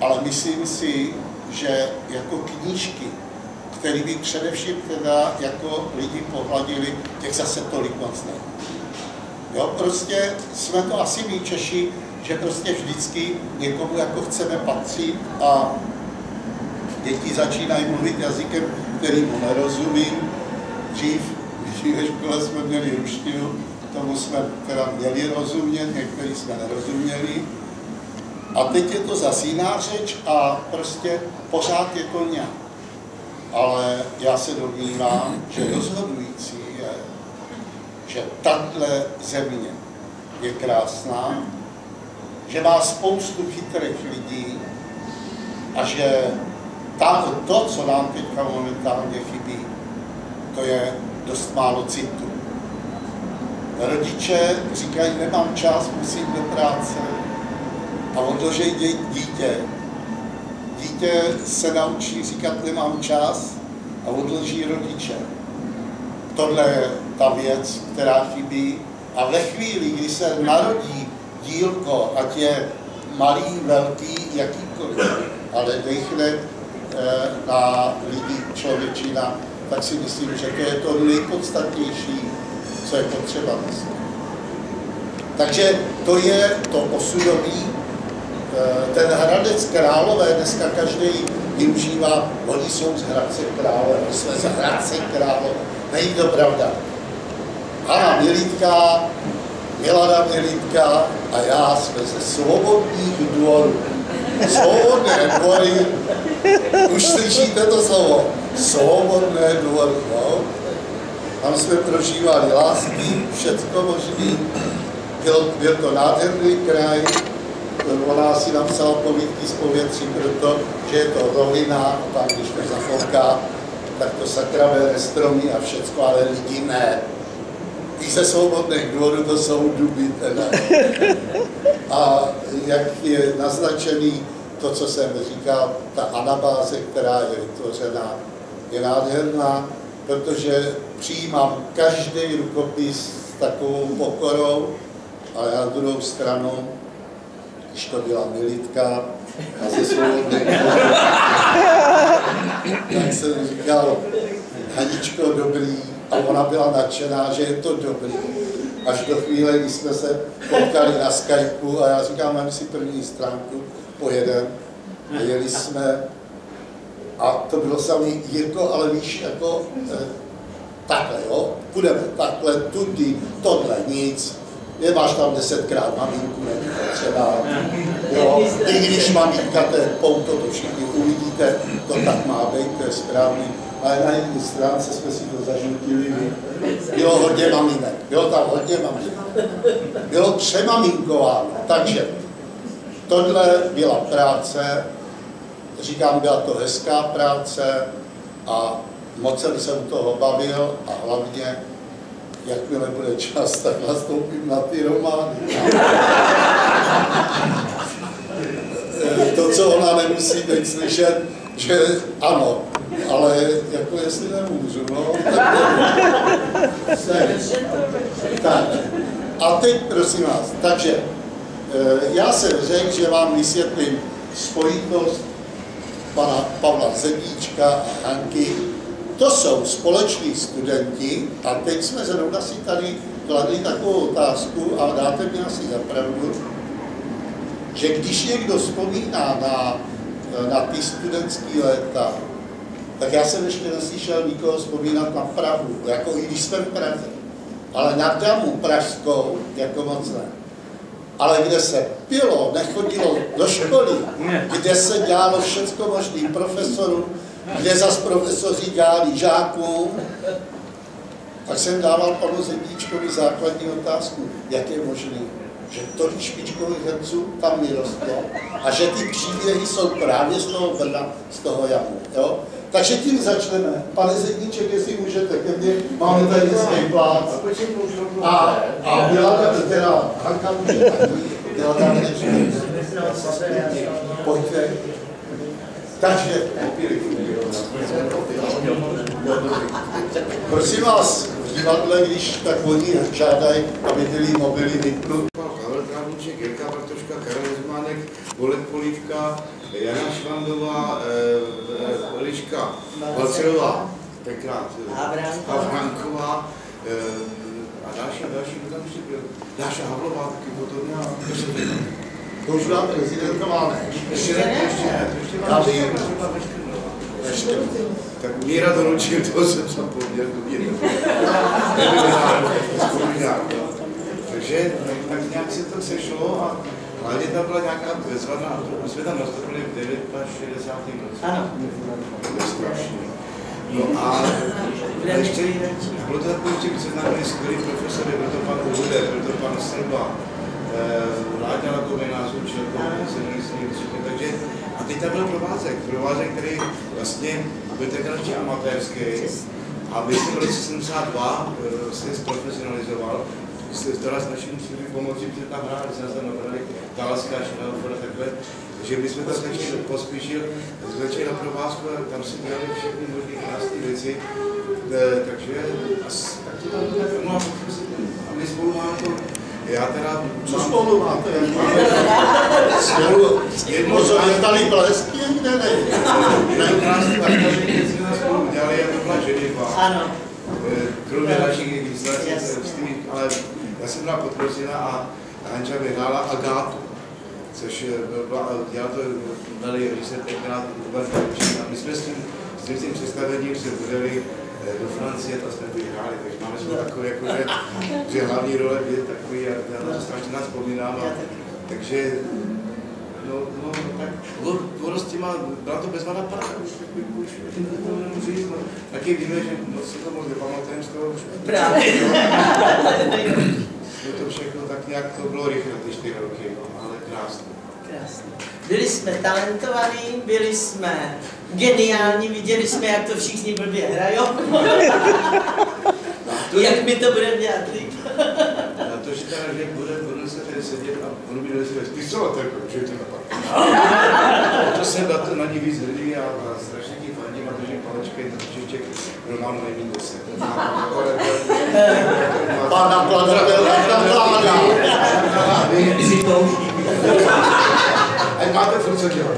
ale myslím si, že jako knížky, které by především teda jako lidi pohladili, těch zase tolik moc ne. Jo, prostě jsme to asi my Češi, že prostě vždycky někomu jako chceme patřit a děti začínají mluvit jazykem, kterýmu nerozumím. Dřív, když ve škole jsme měli ruštinu, tomu jsme teda měli rozumět, některý jsme nerozuměli. A teď je to zase jiná řeč a prostě pořád je to nějak. Ale já se domnívám, že rozhodující je, že tahle země je krásná, že má spoustu chytrých lidí a že to, co nám teďka momentálně chybí, to je dost málo citu. Rodiče říkají, nemám čas, musím do práce a odloží dítě. Dítě se naučí říkat, nemám čas a odloží rodiče. Tohle je ta věc, která chybí. A ve chvíli, kdy se narodí dílko, ať je malý, velký, jakýkoliv, ale dechne na lidi člověčina, tak si myslím, že to je to nejpodstatnější, co je potřeba myslet. Takže to je to osudový. Ten Hradec Králové dneska každý využívá, oni jsou z Hradce Králové, my jsme z Hradce Králové. Není to pravda. Anna Mělítka, Milada Mělítka a já jsme ze Svobodných dvorů. Svobodné dvory, už slyšíte to slovo, Svobodné dvory, no? Tam jsme prožívali lásky, všecko možný, byl to nádherný kraj, ona si napsala povídky z povětří, protože je to rovina, a tam když to zafouká, tak to sakra bere stromy a všecko, ale lidi ne. I ze Svobodných dvorů to jsou duby teda. A jak je naznačený to, co jsem říkal, ta anabáze, která je vytvořena, je nádherná, protože přijímám každý rukopis s takovou pokorou, ale na druhou stranu, když to byla Militka a ze Svobodných dvorů, tak jsem říkal, Haničko, dobrý, a ona byla nadšená, že je to dobrý. Až do chvíle, kdy jsme se potkali na Skypeu a já říkám, mám si první stránku, pojedem. A jeli jsme a to bylo samý, Jirko, ale víš, jako takhle, jo, půjdeme takhle, tudy, tohle, nic. Nemáš tam 10krát maminku, není potřeba. Jo, i když maminka, to je pouto, to všichni uvidíte, to tak má být, to je správný. Ale na jedné stránce jsme si to zažlutili. Bylo hodně maminek, bylo tam hodně maminek. Bylo přemaminkováno, takže tohle byla práce, říkám, byla to hezká práce a moc jsem se u toho bavil a hlavně, jakmile bude čas, tak nastoupím na ty romány. To, co ona nemusí teď slyšet, že ano, ale jako jestli nemůžu, no, tak. A teď prosím vás, takže já jsem řekl, že vám vysvětlím spojitost pana Pavla Zedíčka a Hanky. To jsou společní studenti a teď jsme zrovna si tady kladli takovou otázku a dáte mi asi za pravdu, že když někdo vzpomíná na ty studentské léta, tak já jsem ještě neslyšel nikoho vzpomínat na Prahu, jako i když jsme v Praze, ale na Damu pražskou, jako moc ne. Ale kde se pilo, nechodilo do školy, kde se dělalo všecko možný profesorům, kde zas profesoři dělali žákům, tak jsem dával panu Zedíčkovi základní otázku, jak je možný, že tolik špičkových herců tam vyrostlo a že ty příběhy jsou právě z toho Brna, z toho jamu. Jo? Takže tím začneme. Pane Zedníček, jestli můžete, ke mně máme tady hezký plác. A byla tam teda, Hanka může taky, byla tam než pojďte. Takže, prosím vás, v divadle, když tak oni žádají, aby byli mobily vypnuty. Pavel Trávníček, Jirka Bartoška, Karel Zmánek, Volek Polívka, Jana Švandová, Eliška Balcerová, tenkrát Havranková, a další, kdo tam ještě byl? Dáša Havlová, taky potom. To už byla prezidentová, ne? Ještě tak Míra to nučil, toho jsem zapomněl, takže tak nějak se to sešlo a hlavně tam byla nějaká bezvadná, my jsme tam nastoupili v 69. roce. Ano. No a ještě bylo to takový vtip, že tam byli skvělí profesory, byl to pan Ude, byl to pan Srba, Láďa Lakovej nás učil, takže a teď tam byl provázek, který vlastně byl tenkrát ještě amatérský a myslím, v roce 72 se zprofesionalizoval, teda s naším pomocí, protože tam hráli, se nás tam nabrali Dalská, Šinalfora, takhle, že my jsme tam pospíšil, začali na provázku a tam si dělali všechny možné krásné věci, takže tak to tam bude, no a my spolu máme to, já teda... Co spolu máte? Spolu? Je tady blesky někde, ne? Krásný vaškaři, když jsme nás spolu udělali, jak to byla ženitba. Ano. Kromě dalších výsledků, ale já jsem byla podprosina a Hanča vyhrála Agátu, což dělal to dali režisér tenkrát a my jsme s tím představením se budeli do Francie, to jsme vyhráli, takže máme jsme takové, jakože, že hlavní role byly takový, a já na to strašně nás vzpomínám, takže no tak ono s těma, byla to bezvadná parta, už to nemůžu říct, no. Taky víme, že moc se to moc nepamatujeme z toho už. Právě. To všechno tak nějak to bylo rychle, ty 4 roky, no, ale krásné. Krásně. Byli jsme talentovaní, byli jsme geniální, viděli jsme, jak to všichni blbě hrajou. Jak my to budeme dělat líp. A to, že teda, že budeme se tady sedět a ono by si spisovat, že to napadne. To jsem na ní víc hrdý a strašně ti fandím a držím palečky, protože Čech Romano nejmí 10. Pán nakladatel, nakládá. Si to a máte furt co dělat.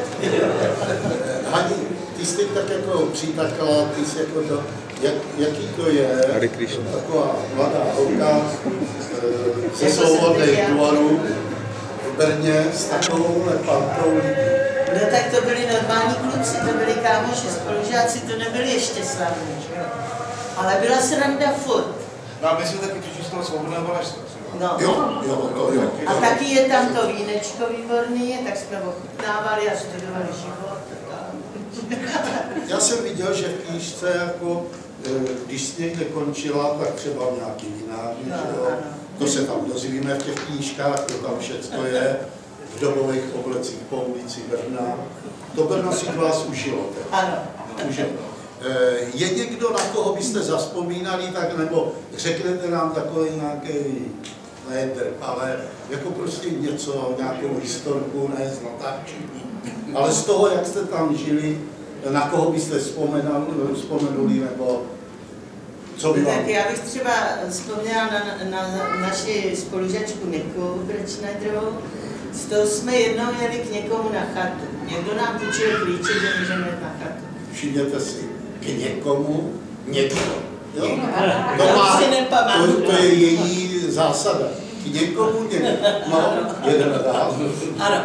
Hani, ty jsi tak jako přitakala, ty jsi jako to, jaký to je, taková mladá holka ze Svobodných dvorů v Brně s takovou partou. No tak to byli normální kluci, to byli kámoši, spolužáci, to nebyli ještě slavní, že jo. Ale byla sranda furt. No a my jsme taky přišli z toho Svobodného Valašska. No. Jo. A taky je tam to vínečko výborný, tak jsme ochutnávali a studovali život. Já jsem viděl, že v knížce, jako, když jsi někde končila, tak třeba v nějaký vinárně, to se tam dozvíme v těch knížkách, to tam všecko je, v dobových oblecích po ulici Brna. To Brno si vás užilo. Ano. Je někdo, na koho byste zavzpomínali, tak, nebo řeknete nám takový nějaký, ne drb, ale jako prostě něco, nějakou historku, ne z natáčení, ale z toho, jak jste tam žili, na koho byste vzpomenuli, nebo co by vám? Tak já bych třeba vzpomněla na naši spolužačku Niku Brečnedrovou. Z toho jsme jednou jeli k někomu na chatu. Někdo nám půjčil klíče, že můžeme jít na chatu. Všimněte si, k někomu, někdo. Jo? To je její zásada. K někomu, někdo. No, jedeme dál. Ano.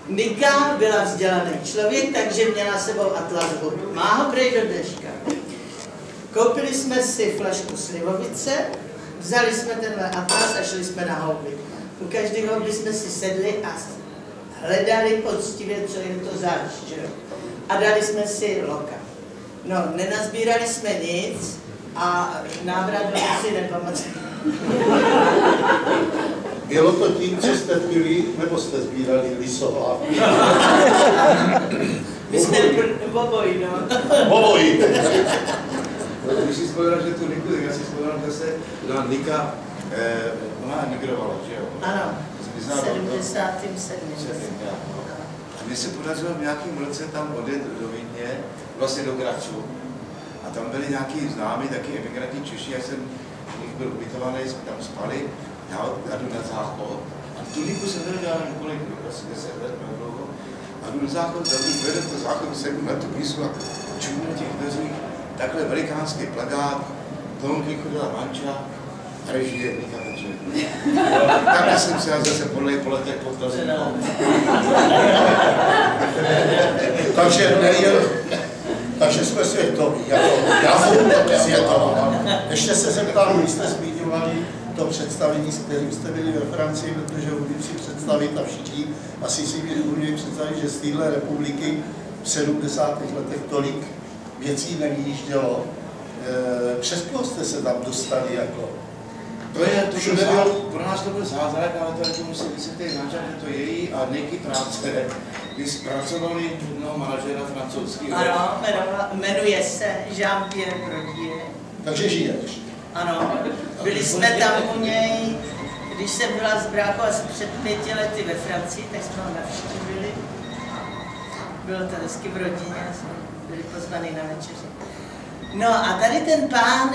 Nika byla vzdělaný člověk, takže měla sebou atlas vody. Má ho prej do dneška. Koupili jsme si flašku slivovice, vzali jsme tenhle atlas a šli jsme na houby. U každé houby jsme si sedli a hledali poctivě, co je to zač, že jo. A dali jsme si loka. No, nenazbírali jsme nic a návrat do si nepamatuji. Bylo to tím, co jste pili, nebo jste sbírali lisohlávky? My jsme obojí, no. Obojí. Když si vzpomínám, že tu Niku, tak já si vzpomínám zase na Nika, ona emigrovala, že jo? Ano, v 77. A mně se podařilo v nějakém roce tam odjet do Vídně, vlastně do Gračů. A tam byli nějaký známí, taky emigranti Češi, já jsem u nich byl ubytovaný, jsme tam spali, já jdu na záchod. A tu Niku jsem nevěděl několik, asi 10 let, dlouho. A A jdu do záchodu, vede to záchodu, sednu na tu mísu a čumí na těch dveřích takhle velikánský plakát, Tonky chodila manča, a režie Nika Večer. Takhle jsem si zase podle po letech postavil. Takže jsme světoví, jako já jsem světový. Ještě se zeptám, když jste zmiňovali to představení, s kterým jste byli ve Francii, protože umím si představit a všichni asi si umí představit, že z téhle republiky v 70. letech tolik věcí nevyjíždělo. Přes koho jste se tam dostali jako? Pro nás to byl zázrak, ale to je to musí vysvětlit náčat, že to její a Niky práce, kdy zpracovali jednoho manažera francouzského. Ano, jmenuje se Jean-Pierre Brodier. Takže žiješ. Ano, byli jsme tam u něj, když jsem byla s bráchou asi před 5 lety ve Francii, tak jsme ho navštívili. Bylo to hezky v rodině, jsme byli pozvaní na večeři. No a tady ten pán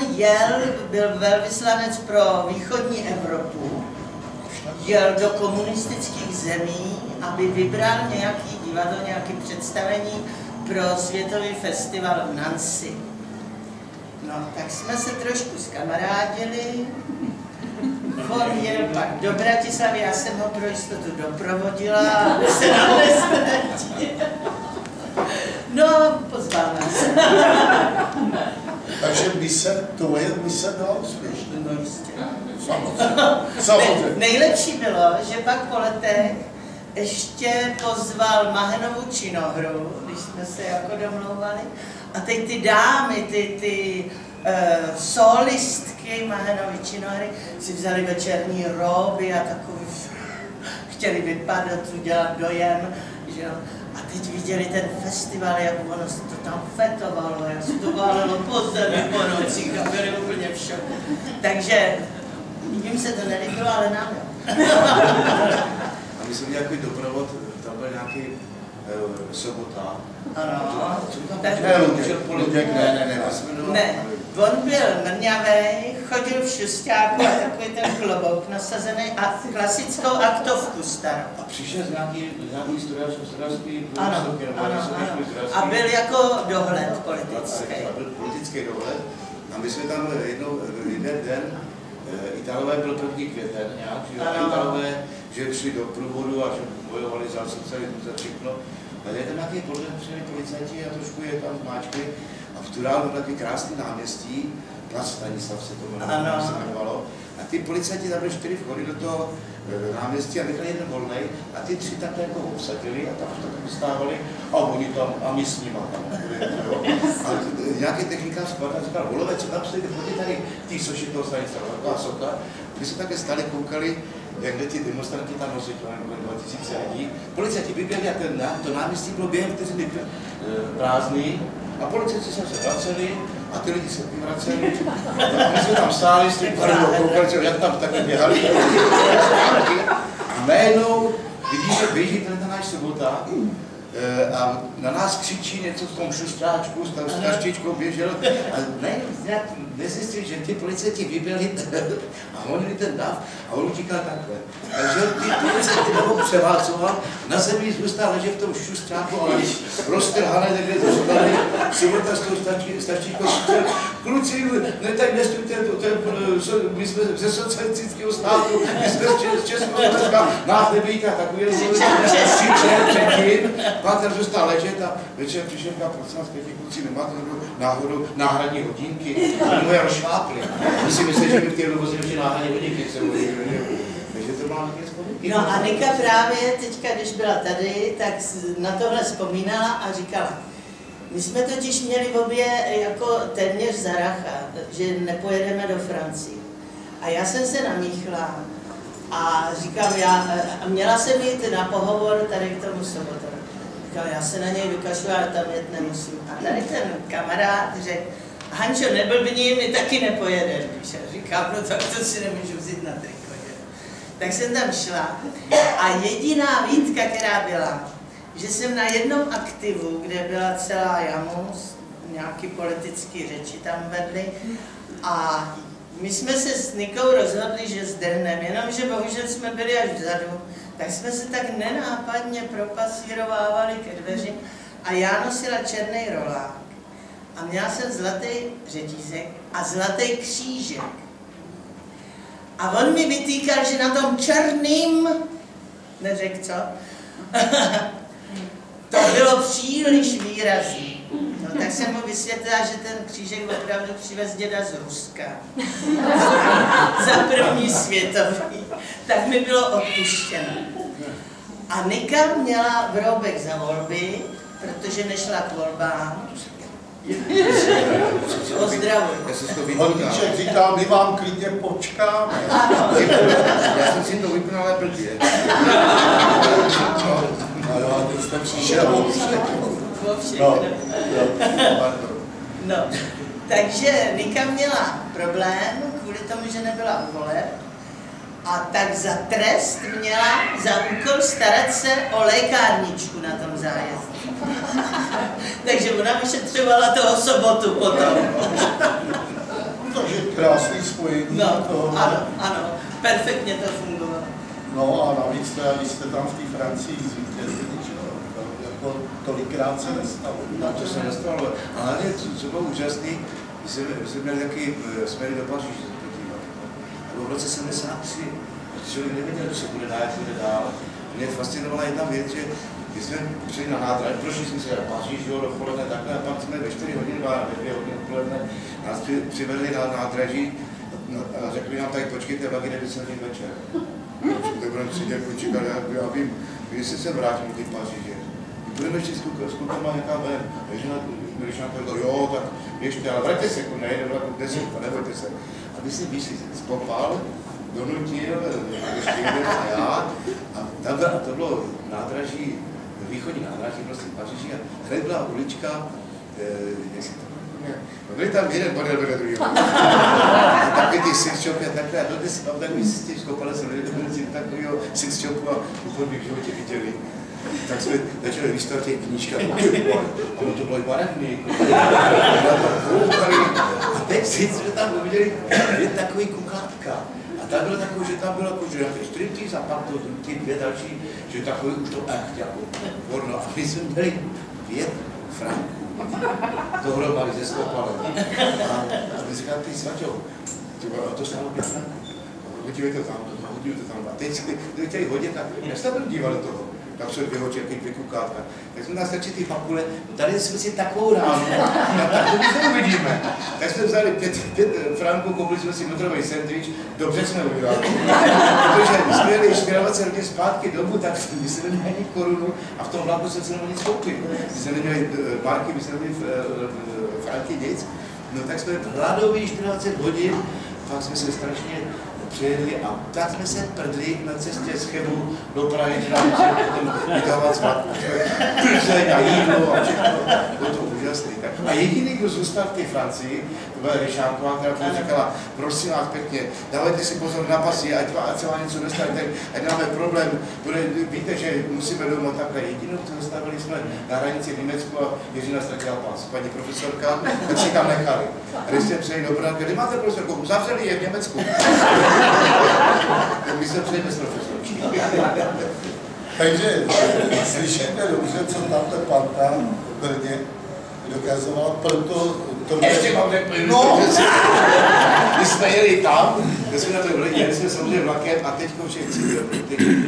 byl velvyslanec pro východní Evropu, jel do komunistických zemí, aby vybral nějaký divadlo, nějaké představení pro světový festival v Nancy. No, tak jsme se trošku zkamarádili. On jel pak do Bratislavy, já jsem ho pro jistotu doprovodila, aby se nám nesmrtil. No, pozval nás. Takže tvoje mise byla úspěšná. No jistě. Samozřejmě. Nejlepší bylo, že pak po letech ještě pozval Mahenovu činohru, když jsme se jako domlouvali. A teď ty dámy, ty solistky Mahenovy činohry si vzali večerní roby a takový, chtěli vypadat, udělat dojem, že jo. A teď viděli ten festival, jak ono se to tam fetovalo, jak se to válelo po zemi po nocích a byli úplně v šoku. Takže jim se to nelíbilo, ale nám jo. A my jsme měli takový doprovod, tam byl nějaký Sobota. Ano. Ne, on byl mrňavej, chodil v šustáku a takový ten klobouk nasazený a klasickou aktovku starou. A přišel z nějaký studářský ano. A byl jako dohled politický. A byl politický dohled. A my jsme tam jeden den, Italové byl 1. květen nějak, že Italové, že šli do průvodu a že bojovali za socialismus a všechno. A je tam nějaký podlepřený policajti a trošku je tam máčky a v Turálu takový krásný náměstí, Plac Stanislav se to jmenovalo. A ty policajti tam byli 4 vchody do toho náměstí a nechali jeden volnej a ty 3 takhle jako obsadili a tam vystávali a oni tam a my s nima tam. A nějaký technikář kvadrát říkal, volové, co tam stojíte, chodí tady ty soši toho Stanislava, taková soka. My jsme také stále koukali, jak ty demonstranti tam nosí, 2000 lidí. Policajti vyběhli a to náměstí bylo během vteřiny prázdný a policajti se vraceli a ty lidi se vraceli. My jsme tam stáli s tím koukali, jak tam takhle běhali. A najednou vidíš, že běží ten náš Sobota a na nás křičí něco v tom šustáčku, s tou staštičkou běžel a nezjistili, že ty policajti vyběhli a honili ten dav a on utíkal takhle. Takže ty policajti ho převálcoval, na zemi zůstal ležet v tom šustáčku, ale roztrhané takhle zůstali, Sobota s tou staštičkou říkal, kluci, tak nestujte, my jsme ze socialistického státu, my jsme z Československa, nás nebejte a takový křičel předtím. Pak tam zůstal ležet a večer přišel a prosím vás, pěkně kluci, nemáte náhodou náhradní hodinky? A my je rozšlápli. My si mysleli, že by v té dobu ještě náhradní hodinky se mluví. Takže to má nějaké vzpomínky. No a Nika právě teďka, když byla tady, tak na tohle vzpomínala a říkala, my jsme totiž měli v obě jako téměř zaracha, že nepojedeme do Francie. A já jsem se namíchla a říkám, měla jsem jít na pohovor tady k tomu Sobotovi. Říkám, já se na něj vykašlu, ale tam jet nemusím. A tady ten kamarád řekl, Hančo, neblbni, my taky nepojedeme. Říkám, no tak to si nemůžu vzít na triko. Tak jsem tam šla a jediná výtka, která byla, že jsem na jednom aktivu, kde byla celá jamus, nějaký politický řeči tam vedli a my jsme se s Nikou rozhodli, že zdrhneme, jenomže bohužel jsme byli až vzadu, Tak jsme se tak nenápadně propasírovávali ke dveři a já nosila černý rolák a měla jsem zlatý řetízek a zlatý křížek. A on mi vytýkal, že na tom černým, neřekl co, to bylo příliš výrazný. No, tak jsem mu vysvětlila, že ten křížek opravdu přivez děda z Ruska. Za první světový. Tak mi bylo odpuštěno. A Nika měla vroubek za volby, protože nešla k volbám. Ozdravuj. Hodníček říká, my vám klidně počkáme. Já jsem si to vypnul, ale blbě. No, teď jste přišel. No, takže Nika měla problém kvůli tomu, že nebyla u voleb. A tak za trest měla za úkol starat se o lékárničku na tom zájezdu. Takže ona vyšetřovala toho sobotu potom. Takže krásný spojení. No, ano, perfektně to fungovalo. No a navíc teda, když jste tam v té Francii zvítězili, že jo, jako tolikrát se nestalo. No to se nestalo, ale co bylo úžasný, jsme měli taky směry do Paříže se podívat. A v roce 73, člověk nevěděl, co bude dál, jak bude dál. Mě fascinovala jedna věc, že když jsme přijeli na nádraž, prošli jsme se na Paříž, jo, dopoledne takhle, a pak jsme ve 4 hodiny, ve 2 hodiny odpoledne nás přivedli na nádraží a řekli nám tady, počkejte, pak jde výsledný večer. Tak budeme sedět, počíkat, já vím, když se vrátím do té Paříže. Budeme ještě s klukama někam ven. Když nám to jo, tak běžte, ale vraťte se, nejde vlaku 10, nebojte se. A my jsme vyšli z Popal, donutil, ještě jeden a já. A to bylo nádraží, východní nádraží, prostě v Paříži. A hned byla ulička, jak se to jmenuje? Byli tam jeden model vedle druhého. Takový ty sex shopy a takhle. A dodnes si mám takový systém, skopali jsem lidé takového sex shopu a úplně v životě viděli. Tak jsme začali vystavit těch knížka. Ono to bylo i barevný. A teď si jsme tam uviděli takový kuklátka. A tam bylo takový, že tam bylo jako, že striptease a pak ty dvě další, že takový už to echt jako porno. A my jsme měli 5 franků. Dohromady ze Skopalem. A my říkali, ty svaťo, to stálo 5 franků. Hodíme to tam. A teď jsme chtěli hodit a jak se tam dívali toho? Tak jsou 2 očerky, 2 kukátka. Tak jsme nás stačili ty papule, tady jsme si takovou ránu, a takovou to uvidíme. Tak jsme vzali 5 franků, koupili jsme si metrový sandwich, dobře jsme udělali. Protože jsme jeli 24 hodin zpátky domů, tak my jsme neměli ani korunu a v tom vlaku jsme se nemohli nic koupit. My jsme neměli marky, my jsme neměli franky, nic. No tak jsme hladový 14 hodin, pak jsme se strašně přijeli a tak jsme se prdli na cestě z Chebu do Prahy, že nám museli potom vydávat z vlaku. Plzeň a jídlo a všechno. Bylo to úžasný. A jediný, kdo zůstal v té Francii, to byla Ryšánková, která tomu říkala, prosím vás pěkně, dávajte si pozor na pasy, ať se vám něco nestane, ať máme problém, víte, že musíme domů takhle. Jedinou, co zastavili jsme na hranici v Německu a Jiřina ztratila pas. Paní profesorka, tak si tam nechali. A když jste přijeli do Brna, kdy máte profesorku? Zavřeli je v Německu. Tak my jsme přijeli bez profesorky. Takže slyšíte dobře, co tamhle Panta v Brně dokazoval, proto to... Ještě mám no. My jsme jeli tam, kde jsme na to jeli jsme samozřejmě vlakem a teď všetci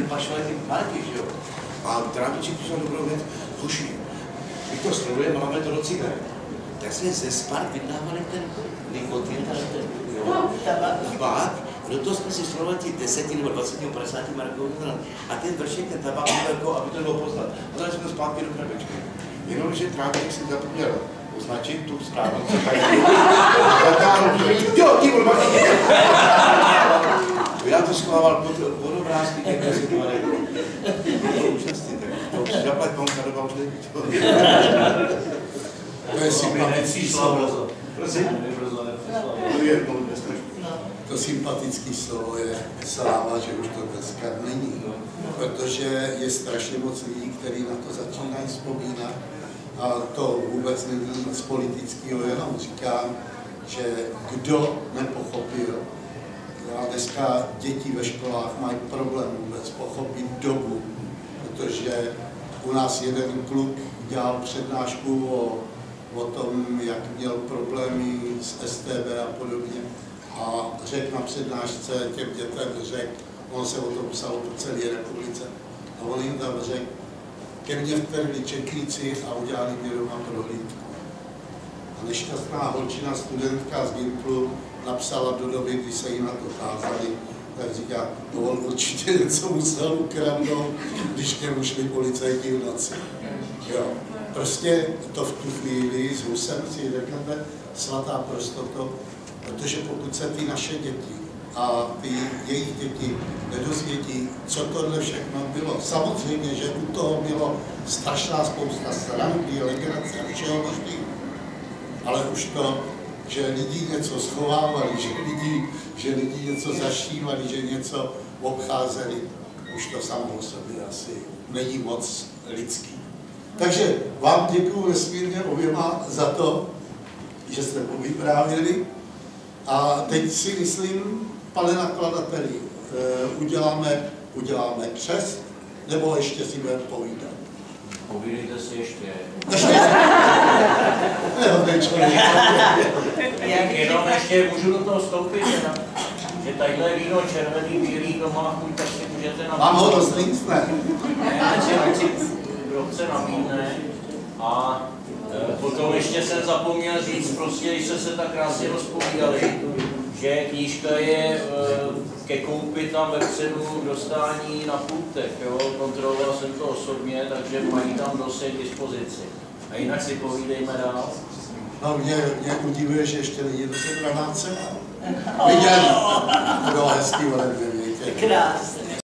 pašovali ty parky, že jo. A trápiček přišel dobrou věc, hoši, my to sledujeme, máme to do cigaret. Tak jsme ze Spark vydávali ten nikotin, ten tabák, do toho jsme si sledovali 10 nebo 20 nebo 50 markový a ten vršek, ten tabák, aby to bylo poznat. A tady jsme zpátky do krabičky. Jenomže trávník si zapomněl označit tu správnou, co tady jo, ty vole, já to schovával pod obrázky, které si to bylo úžasný, tak to už zaplať pomka doba už není. To je sympatický slovo. Prosím? To sympatické slovo je sláva, že už to dneska není, protože je strašně moc lidí, kteří na to začínají vzpomínat. A to vůbec není z politického, jenom říkám, že kdo nepochopil A dneska děti ve školách mají problém vůbec pochopit dobu, protože u nás jeden kluk dělal přednášku o tom, jak měl problémy s STB a podobně. A řekl na přednášce těm dětem, on se o tom psal po celé republice. A on jim tam řekl, ke mně vtrhli čeklíci a udělali mě doma prohlídku. A nešťastná holčina, studentka z Gimplu, napsala do doby, kdy se jí na to tázali, tak říká, no on určitě něco musel ukradnout, když k němu šli policajti v noci. Jo. Prostě to v tu chvíli s Husem si řeknete svatá prostoto, protože pokud se ty naše děti a ty jejich děti nedozvědí, co tohle všechno bylo. Samozřejmě, že u toho bylo strašná spousta srandy, legrace a všeho možného. Ale už to, že lidi něco schovávali, že lidi něco zašívali, že něco obcházeli, už to samo o sobě asi není moc lidský. Takže vám děkuju nesmírně oběma za to, že jste povyprávěli. A teď si myslím, pane nakladateli, uděláme křest, nebo ještě si budeme povídat? Povídejte si ještě. Jenom ještě můžu do toho vstoupit, že tadyhle víno červený, bílý, to má chuť, tak si můžete nabídnout. Mám ho dost nic, ne? Ať si kdo nabídne. A potom ještě jsem zapomněl říct, prostě, když jste se tak krásně rozpovídali, že knížka je ke koupi tam vepředu k dostání na pultech, jo? Kontroloval jsem to osobně, takže mají tam dosud k dispozici. A jinak si povídejme dál. No mě udivuje, že ještě není dosebraná cena. Viděli, to bylo hezký, ale nevěděli. Krásný.